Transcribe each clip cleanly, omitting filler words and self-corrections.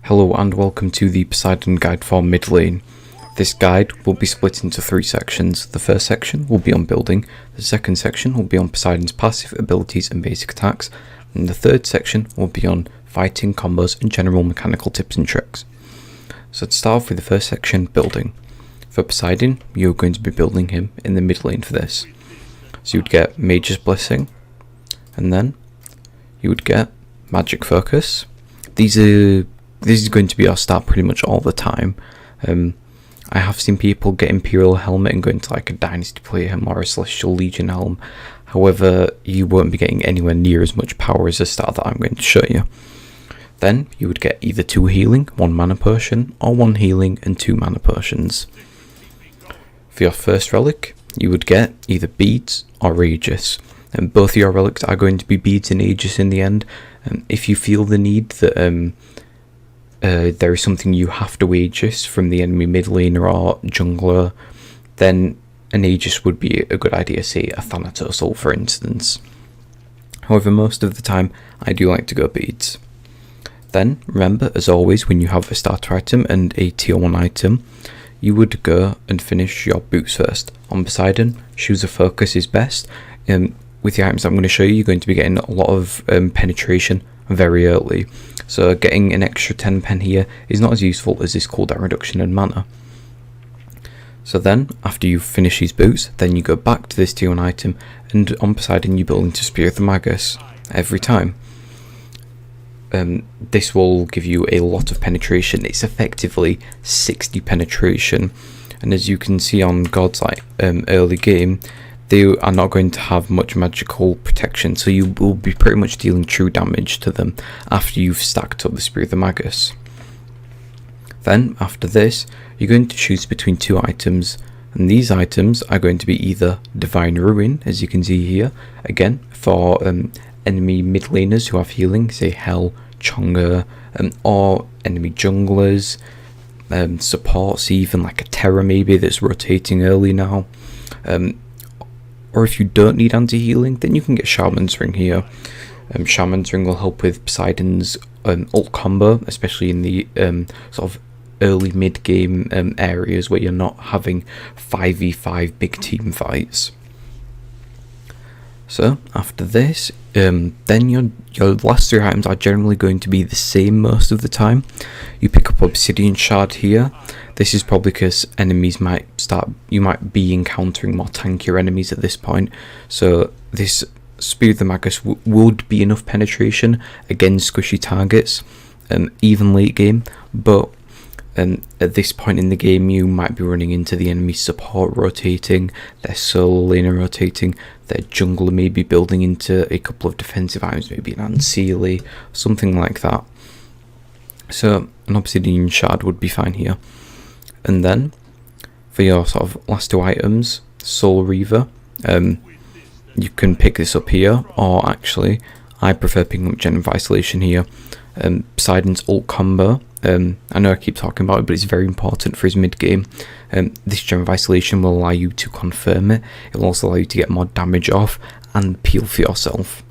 Hello and welcome to the Poseidon guide for mid lane. This guide will be split into 3 sections. The first section will be on building, the second section will be on Poseidon's passive abilities and basic attacks, and the third section will be on fighting, combos and general mechanical tips and tricks. So to start off with the first section, building. For Poseidon, you're going to be building him in the mid lane for this. So you would get Mage's Blessing, and then you would get Magic Focus. This is going to be our start pretty much all the time. I have seen people get Imperial Helmet and go into like a Dynasty player helm or a Celestial Legion helm. However, you won't be getting anywhere near as much power as the start that I'm going to show you. Then you would get either 2 healing, 1 mana potion, or 1 healing and 2 mana potions. For your first relic, you would get either beads or Aegis. And both of your relics are going to be beads and Aegis in the end. If you feel the need that there is something you have to Aegis from the enemy mid laner or jungler, then an Aegis would be a good idea, say a Thanatos ult for instance. However, most of the time I do like to go beads. Then remember, as always, when you have a starter item and a tier 1 item, you would go and finish your boots first. On Poseidon, Shoes of Focus is best. With the items I'm going to show you, you're going to be getting a lot of penetration very early. So getting an extra 10 pen here is not as useful as this cooldown reduction and mana. So then, after you finish these boots, then you go back to this tier 1 item, and on Poseidon you build into Spear of the Magus every time. This will give you a lot of penetration. It's effectively 60 penetration, and as you can see on gods like early game, they are not going to have much magical protection, so you will be pretty much dealing true damage to them after you've stacked up the Spear of the Magus. Then, after this, you're going to choose between 2 items, and these items are going to be either Divine Ruin, as you can see here, again, for enemy mid laners who have healing, say Hel, Chonga, or enemy junglers, supports even, like a Terra maybe that's rotating early now. Or if you don't need anti-healing, then you can get Shaman's Ring here. Shaman's Ring will help with Poseidon's ult combo, especially in the sort of early mid-game areas where you're not having 5v5 big team fights. So, after this, then your last 3 items are generally going to be the same most of the time. You pick up Obsidian Shard here. This is probably because you might be encountering more tankier enemies at this point. So this Spear of the Magus would be enough penetration against squishy targets, even late game, but at this point in the game you might be running into the enemy support rotating, their solo laner rotating, their jungler maybe building into a couple of defensive items, maybe an Anseelie, something like that. So an Obsidian Shard would be fine here. And then for your sort of last 2 items, Soul Reaver, you can pick this up here, or actually I prefer picking up Gem of Isolation here. Poseidon's ult combo, I know I keep talking about it, but it's very important for his mid game. This Gem of Isolation will allow you to confirm it. It will also allow you to get more damage off and peel for yourself.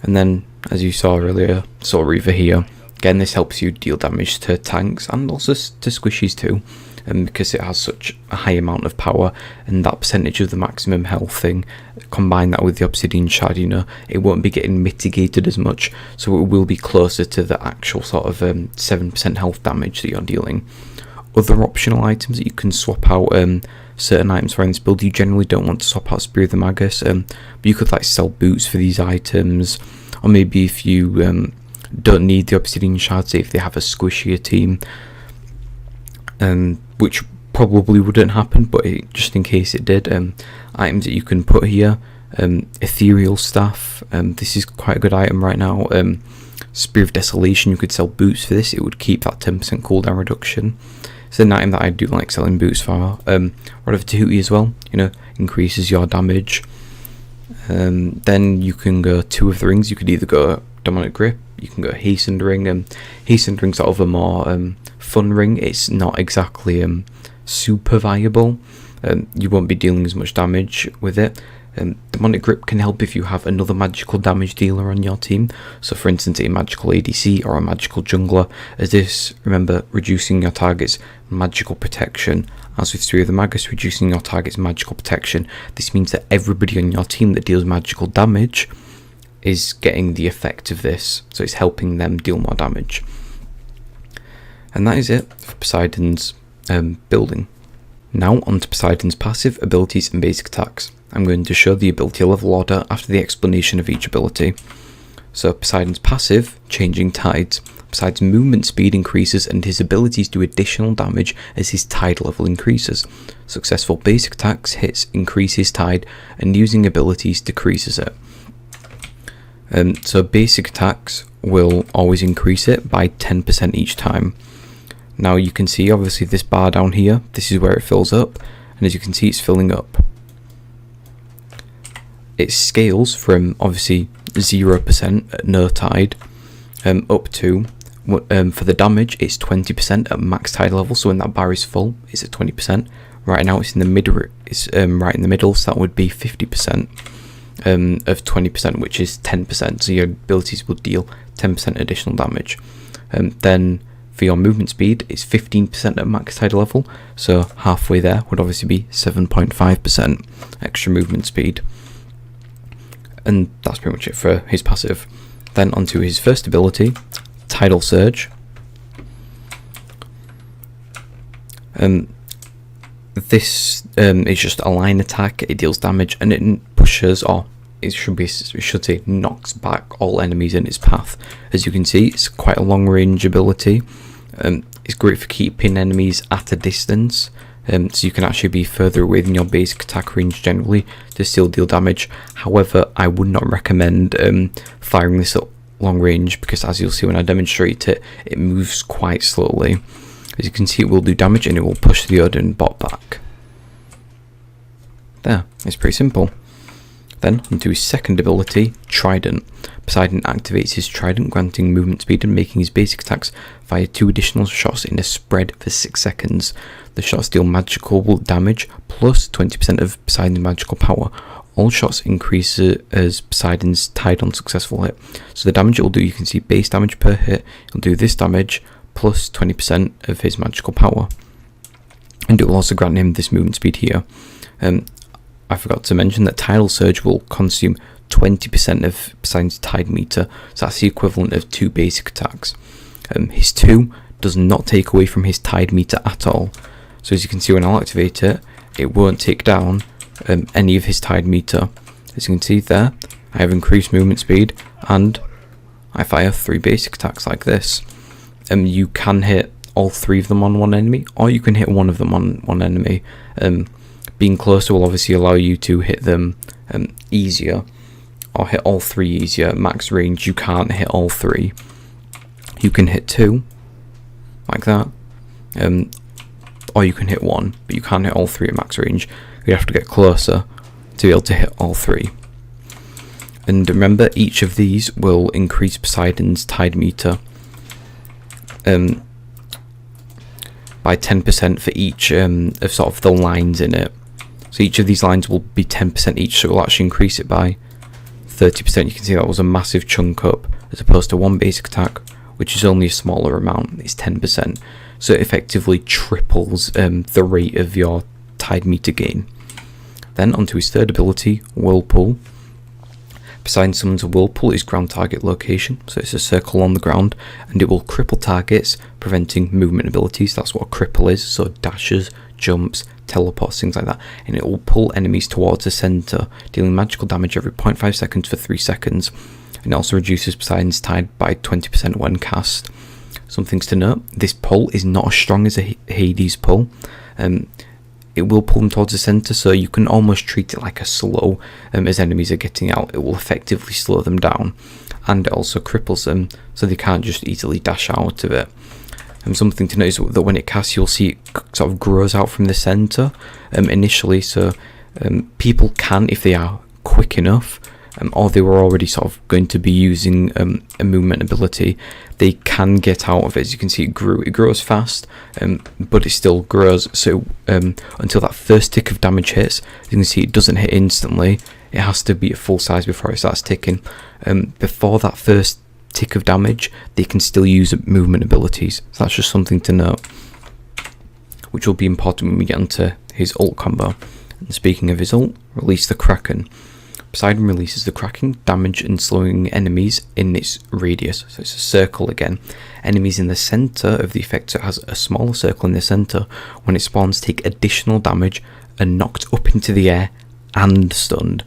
And then, as you saw earlier, Soul Reaver here. Again, this helps you deal damage to tanks and also to squishies too, because it has such a high amount of power and that percentage of the maximum health thing. Combine that with the Obsidian Shard, it won't be getting mitigated as much, so it will be closer to the actual sort of 7% health damage that you're dealing. Other optional items that you can swap out certain items for in this build. You generally don't want to swap out Spear of the Magus, but you could like sell boots for these items, or maybe if you don't need the Obsidian Shard, say if they have a squishier team, which probably wouldn't happen, but just in case it did, items that you can put here, Ethereal Staff, this is quite a good item right now. Spear of Desolation, you could sell boots for this, it would keep that 10% cooldown reduction. It's an item that I do like selling boots for. Rod of Tahuti as well, increases your damage. Then you can go 2 of the rings, you could either go Dominant Grip, you can go Hastened Ring. Hastened Ring's sort of a more fun ring. It's not exactly super viable. You won't be dealing as much damage with it. Demonic Grip can help if you have another magical damage dealer on your team, so for instance a magical ADC or a magical jungler, as this, remember, reducing your target's magical protection. As with 3 of the Magus, reducing your target's magical protection, this means that everybody on your team that deals magical damage is getting the effect of this, so it's helping them deal more damage. And that is it for Poseidon's building. Now on to Poseidon's passive, abilities and basic attacks. I'm going to show the ability level order after the explanation of each ability. So Poseidon's passive, Changing Tides. Poseidon's movement speed increases and his abilities do additional damage as his tide level increases. Successful basic attacks hits increase his tide and using abilities decreases it. So basic attacks will always increase it by 10% each time. Now you can see obviously this bar down here, this is where it fills up, and as you can see it's filling up. It scales from obviously 0% at no tide up to, for the damage it's 20% at max tide level, so when that bar is full it's at 20%. Right now it's in the middle, it's right in the middle, so that would be 50% of 20%, which is 10%, so your abilities will deal 10% additional damage. Then for your movement speed it's 15% at max tide level, so halfway there would obviously be 7.5% extra movement speed. And that's pretty much it for his passive. Then onto his first ability, Tidal Surge. This is just a line attack, it deals damage and it pushes, or it should say knocks back all enemies in its path. As you can see, it's quite a long range ability. It's great for keeping enemies at a distance, so you can actually be further away than your basic attack range generally to still deal damage. However, I would not recommend firing this at long range, because as you'll see when I demonstrate it, it moves quite slowly. As you can see, it will do damage and it will push the Odin bot back. There, it's pretty simple. Then onto his second ability, Trident. Poseidon activates his Trident, granting movement speed and making his basic attacks fire 2 additional shots in a spread for 6 seconds. The shots deal magical damage plus 20% of Poseidon's magical power. All shots increase as Poseidon's tide on successful hit. So the damage it will do, you can see base damage per hit, it'll do this damage plus 20% of his magical power. And it will also grant him this movement speed here. I forgot to mention that Tidal Surge will consume 20% of Poseidon's tide meter, so that's the equivalent of 2 basic attacks. His 2 does not take away from his tide meter at all. So as you can see when I'll activate it, it won't take down any of his tide meter. As you can see there, I have increased movement speed and I fire 3 basic attacks like this. You can hit all 3 of them on one enemy, or you can hit one of them on one enemy. Being closer will obviously allow you to hit them easier, or hit all 3 easier. At max range you can't hit all 3. You can hit 2 like that, or you can hit 1, but you can't hit all 3 at max range. You have to get closer to be able to hit all 3. And remember, each of these will increase Poseidon's tide meter by 10% for each of sort of the lines in it. So each of these lines will be 10% each, so it will actually increase it by 30%. You can see that was a massive chunk up, as opposed to one basic attack, which is only a smaller amount, it's 10%. So it effectively triples the rate of your tide meter gain. Then onto his third ability, Whirlpool. Poseidon summons a whirlpool at his ground target location, so it's a circle on the ground, and it will cripple targets, preventing movement abilities. That's what a cripple is, so dashes, jumps, teleports, things like that, and it will pull enemies towards the centre, dealing magical damage every 0.5 seconds for 3 seconds, and it also reduces Poseidon's tide by 20% when cast. Some things to note: this pull is not as strong as a Hades pull. It will pull them towards the centre, so you can almost treat it like a slow. As enemies are getting out, it will effectively slow them down, and it also cripples them, so they can't just easily dash out of it. Something to note is that when it casts, you'll see it sort of grows out from the centre initially, so people can, if they are quick enough, or they were already sort of going to be using a movement ability, they can get out of it. As you can see, it grows fast, but it still grows, so until that first tick of damage hits, you can see it doesn't hit instantly, it has to be at full size before it starts ticking. Before that first tick of damage, they can still use movement abilities, so that's just something to note, which will be important when we get into his ult combo. And speaking of his ult, release the Kraken. Poseidon releases the cracking, damage and slowing enemies in its radius, so it's a circle again. Enemies in the centre of the effect, so it has a smaller circle in the centre. When it spawns, take additional damage and knocked up into the air and stunned.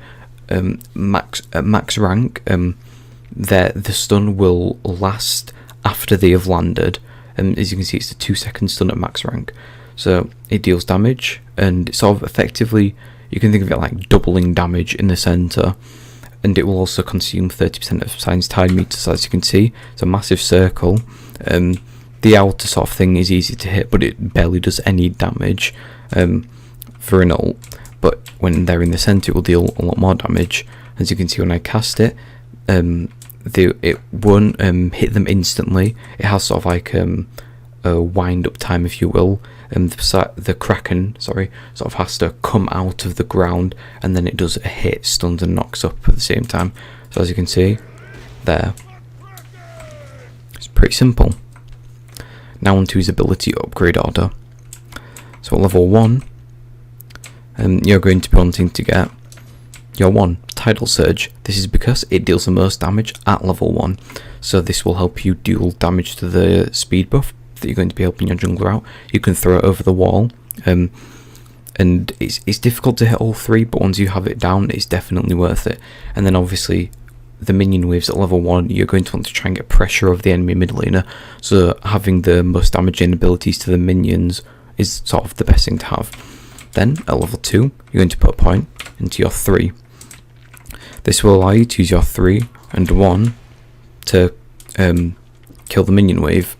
Max rank, the stun will last after they have landed, and as you can see, it's a 2-second stun at max rank. So it deals damage, and sort of effectively, you can think of it like doubling damage in the centre, and it will also consume 30% of Poseidon's tide meters, as you can see. It's a massive circle. The outer sort of thing is easy to hit, but it barely does any damage for an ult. But when they're in the centre, it will deal a lot more damage. As you can see, when I cast it, it won't hit them instantly. It has sort of like a wind up time, if you will. The Kraken, sort of has to come out of the ground, and then it does a hit, stuns and knocks up at the same time. So as you can see there, it's pretty simple. Now onto his ability upgrade order. So at level 1, you're going to be wanting to get your 1 Tidal Surge. This is because it deals the most damage at level 1, so this will help you deal damage to the speed buff that you're going to be helping your jungler out. You can throw it over the wall, and it's difficult to hit all 3, but once you have it down, it's definitely worth it. And then obviously the minion waves at level 1, you're going to want to try and get pressure over the enemy mid laner, so having the most damaging abilities to the minions is sort of the best thing to have. Then at level 2, you're going to put a point into your 3. This will allow you to use your 3 and 1 to kill the minion wave.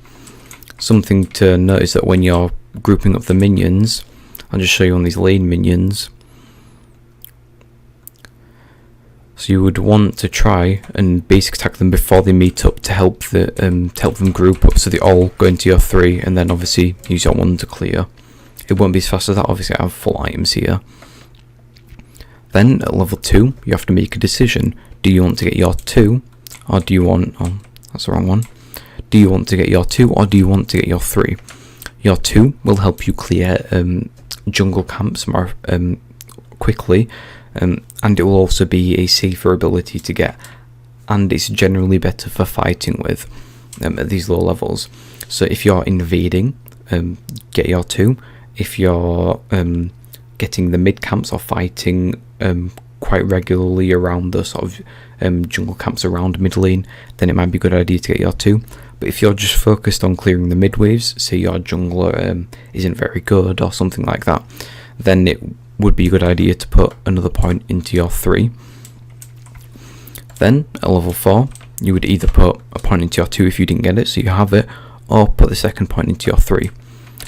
Something to note is that when you're grouping up the minions, I'll just show you on these lane minions. So you would want to try and basic attack them before they meet up to help them group up, so they all go into your 3, and then obviously use your 1 to clear. It won't be as fast as that. Obviously I have full items here. Then at level 2, you have to make a decision. Do you want to get your 2, or do you want... oh, that's the wrong one. Do you want to get your 2, or do you want to get your 3? Your 2 will help you clear jungle camps more quickly, and it will also be a safer ability to get, and it's generally better for fighting with at these low levels. So if you're invading, get your 2. If you're getting the mid camps or fighting quite regularly around the sort of jungle camps around mid lane, then it might be a good idea to get your 2. But if you're just focused on clearing the mid waves, say your jungler isn't very good or something like that, then it would be a good idea to put another point into your 3. Then at level 4, you would either put a point into your 2 if you didn't get it, so you have it, or put the second point into your 3.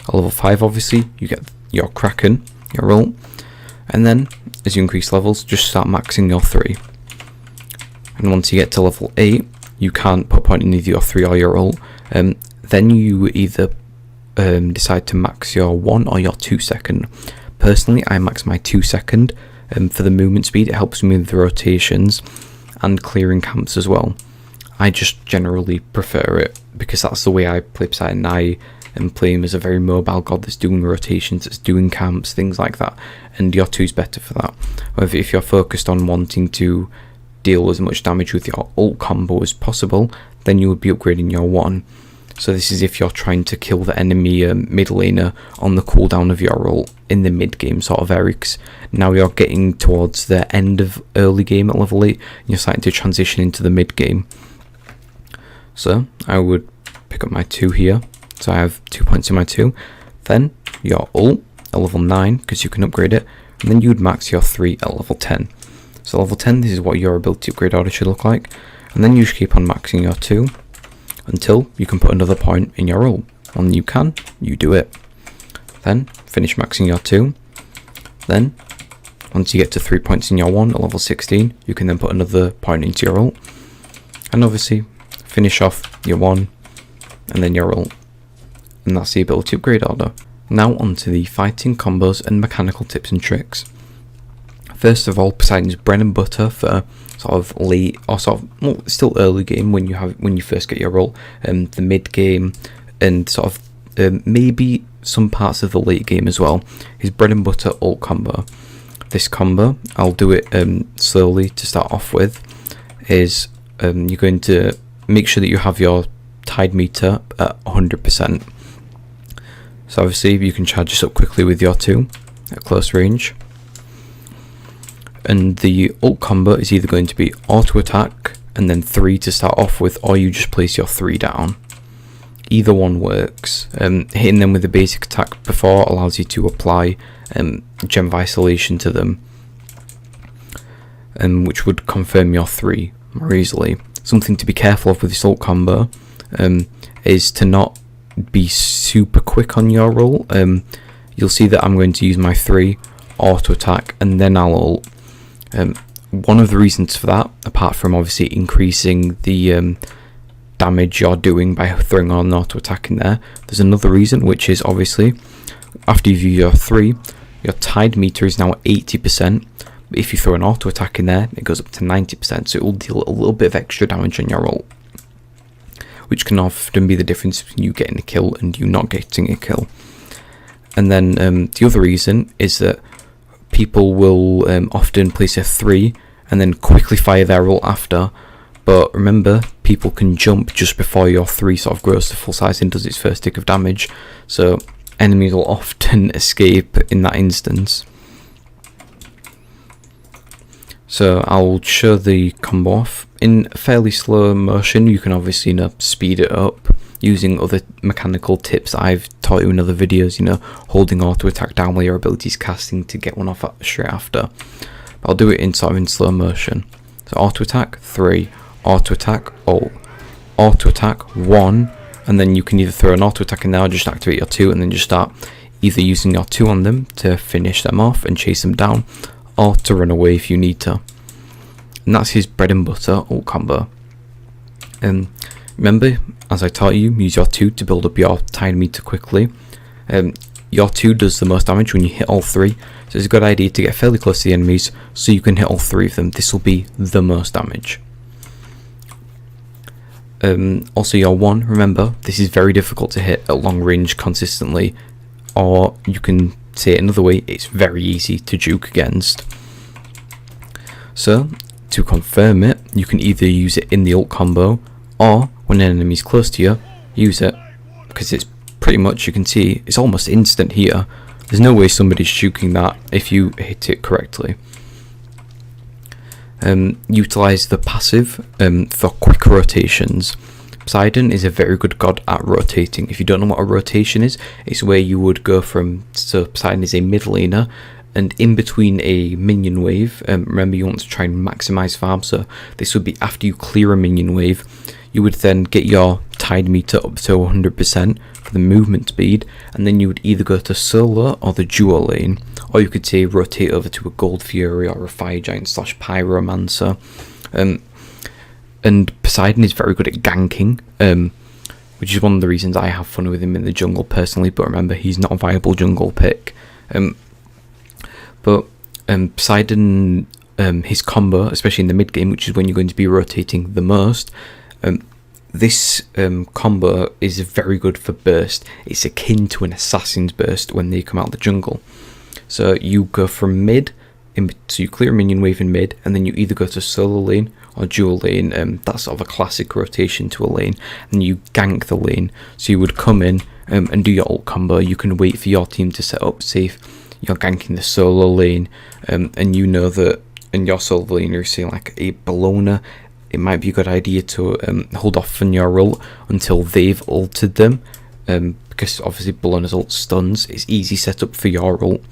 At level 5, obviously, you get your Kraken, your ult, and then as you increase levels, just start maxing your 3. And once you get to level 8, you can't put a point in either your 3 or your ult. Then you either decide to max your 1 or your 2 second. Personally, I max my 2 second for the movement speed. It helps me with the rotations and clearing camps as well. I just generally prefer it because that's the way I play Poseidon. I play him as a very mobile god that's doing rotations, that's doing camps, things like that, and your 2 is better for that. However, if you're focused on wanting to deal as much damage with your ult combo as possible, then you would be upgrading your 1. So this is if you're trying to kill the enemy mid laner on the cooldown of your ult in the mid game sort of area. Now you're getting towards the end of early game at level 8, and you're starting to transition into the mid game. So I would pick up my 2 here. So I have 2 points in my 2. Then your ult at level 9, because you can upgrade it, and then you would max your 3 at level 10. So level 10, this is what your ability upgrade order should look like, and then you just keep on maxing your 2 until you can put another point in your ult. When you can, you do it. Then finish maxing your 2. Then once you get to 3 points in your 1 at level 16, you can then put another point into your ult, and obviously finish off your 1 and then your ult. And that's the ability upgrade order. Now onto the fighting combos and mechanical tips and tricks. First of all, Poseidon's bread and butter for sort of late or sort of, well, still early game when you first get your ult, the mid game, and sort of maybe some parts of the late game as well. His bread and butter ult combo. This combo, I'll do it slowly to start off with. Is you're going to make sure that you have your tide meter at 100%. So obviously you can charge this up quickly with your 2 at close range. And the ult combo is either going to be auto attack and then 3 to start off with, or you just place your 3 down. Either one works. Hitting them with the basic attack before allows you to apply Gem of Isolation to them, which would confirm your 3 more easily. Something to be careful of with this ult combo is to not be super quick on your ult. You'll see that I'm going to use my 3 auto attack and then I'll ult. One of the reasons for that, apart from obviously increasing the damage you're doing by throwing on an auto attack in there, there's another reason, which is obviously after you've used your 3, your tide meter is now at 80%. But if you throw an auto attack in there, it goes up to 90%, so it will deal a little bit of extra damage on your ult, which can often be the difference between you getting a kill and you not getting a kill. And then the other reason is that people will often place a 3 and then quickly fire their ult after. But remember, people can jump just before your 3 sort of grows to full size and does its first tick of damage. So enemies will often escape in that instance. So I'll show the combo off. In fairly slow motion, you can obviously speed it up using other mechanical tips I've taught you in other videos, holding auto attack down while your ability's casting to get one off straight after. But I'll do it in sort of in slow motion. So auto attack 3, auto attack ult, auto attack 1, and then you can either throw an auto attack in there or just activate your 2 and then just start either using your 2 on them to finish them off and chase them down, or to run away if you need to. And that's his bread and butter ult combo. Remember, as I taught you, use your 2 to build up your tide meter quickly. Your 2 does the most damage when you hit all 3, so it's a good idea to get fairly close to the enemies so you can hit all 3 of them. This will be the most damage. Also your 1, remember, this is very difficult to hit at long range consistently, or you can say it another way, it's very easy to juke against. So to confirm it, you can either use it in the ult combo, or when an enemy's close to you, use it, because it's pretty much, you can see, it's almost instant here. There's no way somebody's juking that if you hit it correctly. Utilize the passive for quick rotations. Poseidon is a very good god at rotating. If you don't know what a rotation is, it's where you would go from, so Poseidon is a mid laner, and in between a minion wave, remember you want to try and maximize farm, so this would be after you clear a minion wave, you would then get your tide meter up to 100% for the movement speed, and then you would either go to solo or the duo lane, or you could say rotate over to a Gold Fury or a Fire Giant / Pyromancer. And Poseidon is very good at ganking, which is one of the reasons I have fun with him in the jungle personally, but remember, he's not a viable jungle pick. But Poseidon, his combo, especially in the mid game, which is when you're going to be rotating the most, this combo is very good for burst. It's akin to an assassin's burst when they come out of the jungle. So you go from mid, so you clear a minion wave in mid, and then you either go to solo lane or dual lane. That's sort of a classic rotation to a lane, and you gank the lane. So you would come in and do your ult combo. You can wait for your team to set up safe. You're ganking the solo lane, and you know that in your solo lane you're seeing like a Bellona. It might be a good idea to hold off on your ult until they've ulted them, because obviously Bellona's ult stuns. It's easy setup for your ult,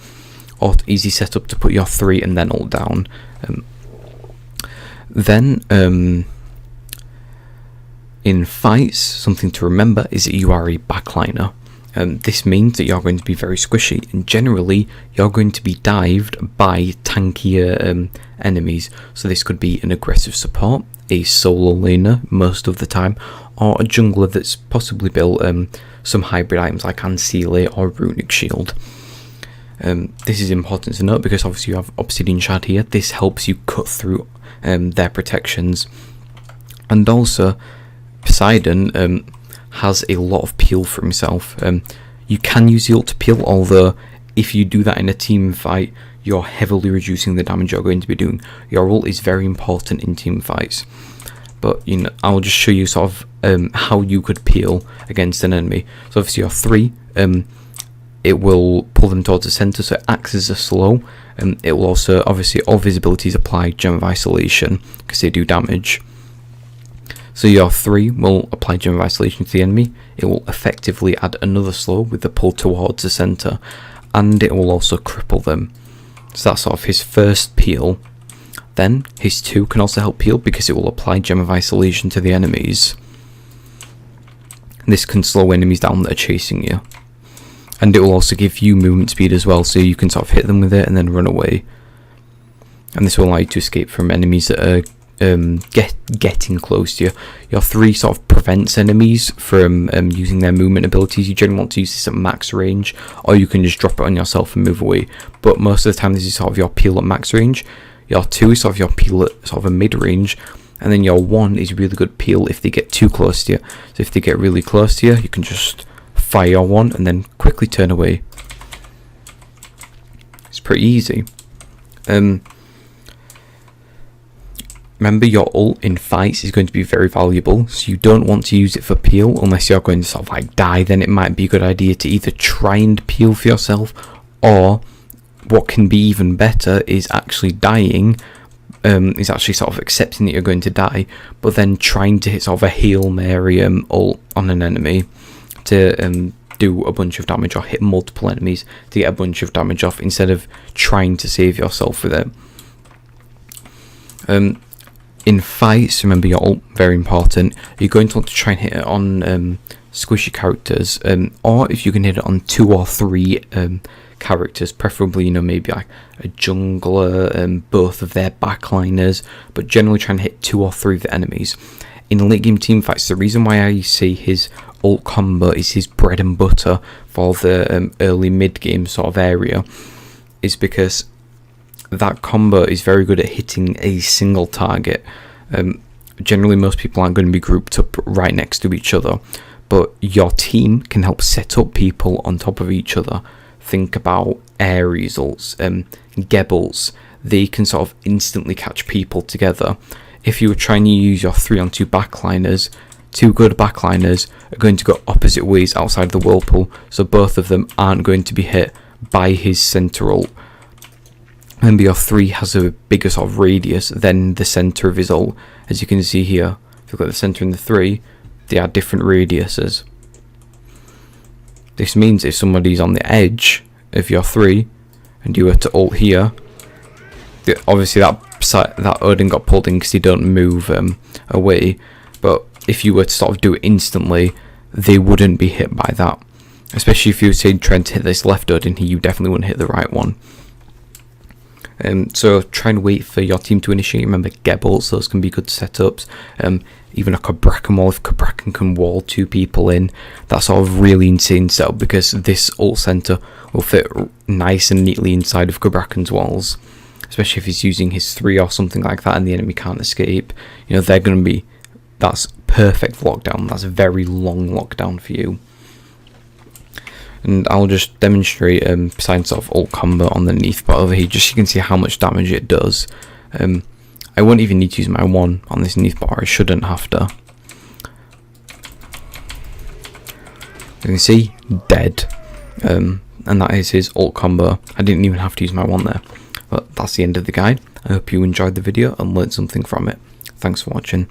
or easy setup to put your 3 and then ult down. Then in fights, something to remember is that you are a backliner. This means that you're going to be very squishy, and generally you're going to be dived by tankier enemies. So this could be an aggressive support, a solo laner most of the time, or a jungler that's possibly built some hybrid items like Ancile or Runic Shield. This is important to note because obviously you have Obsidian Shard here. This helps you cut through their protections. And also, Poseidon has a lot of peel for himself. You can use the ult to peel, although if you do that in a team fight, you're heavily reducing the damage you're going to be doing. Your ult is very important in team fights. But you know, I'll just show you sort of how you could peel against an enemy. So obviously your 3, it will pull them towards the center, so it acts as a slow. It will also, obviously, all visibilities apply Gem of Isolation because they do damage. So your 3 will apply Gem of Isolation to the enemy. It will effectively add another slow with the pull towards the center, and it will also cripple them. So that's sort of his first peel. Then his 2 can also help peel because it will apply Gem of Isolation to the enemies. This can slow enemies down that are chasing you. And it will also give you movement speed as well, so you can sort of hit them with it and then run away. And this will allow you to escape from enemies that are getting close to you. Your 3 sort of prevents enemies from using their movement abilities. You generally want to use this at max range, or you can just drop it on yourself and move away. But most of the time this is sort of your peel at max range. Your 2 is sort of your peel at sort of a mid range, and then your 1 is really good peel if they get too close to you. So if they get really close to you, you can just fire your 1 and then quickly turn away. It's pretty easy. Remember, your ult in fights is going to be very valuable, so you don't want to use it for peel unless you're going to sort of like die. Then it might be a good idea to either try and peel for yourself, or what can be even better is actually dying, is actually sort of accepting that you're going to die, but then trying to hit sort of a Hail Mary ult on an enemy to do a bunch of damage, or hit multiple enemies to get a bunch of damage off, instead of trying to save yourself with it. In fights, remember your ult, very important. You're going to want to try and hit it on squishy characters, or if you can hit it on 2 or 3 characters, preferably, you know, maybe like a jungler, both of their backliners, but generally try and hit 2 or 3 of the enemies. In late game team fights, the reason why I say his ult combo is his bread and butter for the early mid game sort of area is because that combo is very good at hitting a single target. Generally, most people aren't going to be grouped up right next to each other, but your team can help set up people on top of each other. Think about Ares ults, Gebels. They can sort of instantly catch people together. If you were trying to use your 3-on-2 backliners, 2 good backliners are going to go opposite ways outside the whirlpool, so both of them aren't going to be hit by his center ult. Remember, your 3 has a bigger sort of radius than the center of his ult. As you can see here, if you've got the center and the 3, they are different radiuses. This means if somebody's on the edge of your 3 and you were to ult here, obviously that Odin got pulled in because they don't move away, but if you were to sort of do it instantly, they wouldn't be hit by that. Especially if you were say trying to hit this left Odin here, you definitely wouldn't hit the right one. So try and wait for your team to initiate. Remember, Gebels, those can be good setups. Even a Cabrakan wall, if Cabrakan can wall 2 people in, that's sort of really insane setup, because this ult center will fit nice and neatly inside of Cabrakan's walls. Especially if he's using his 3 or something like that and the enemy can't escape. You know, they're going to be, that's perfect lockdown. That's a very long lockdown for you. And I'll just demonstrate Poseidon's sort of ult combo underneath, but over here just so you can see how much damage it does. I won't even need to use my 1 on this Neath bar, I shouldn't have to. You can see, dead. And that is his ult combo. I didn't even have to use my 1 there. But that's the end of the guide. I hope you enjoyed the video and learned something from it. Thanks for watching.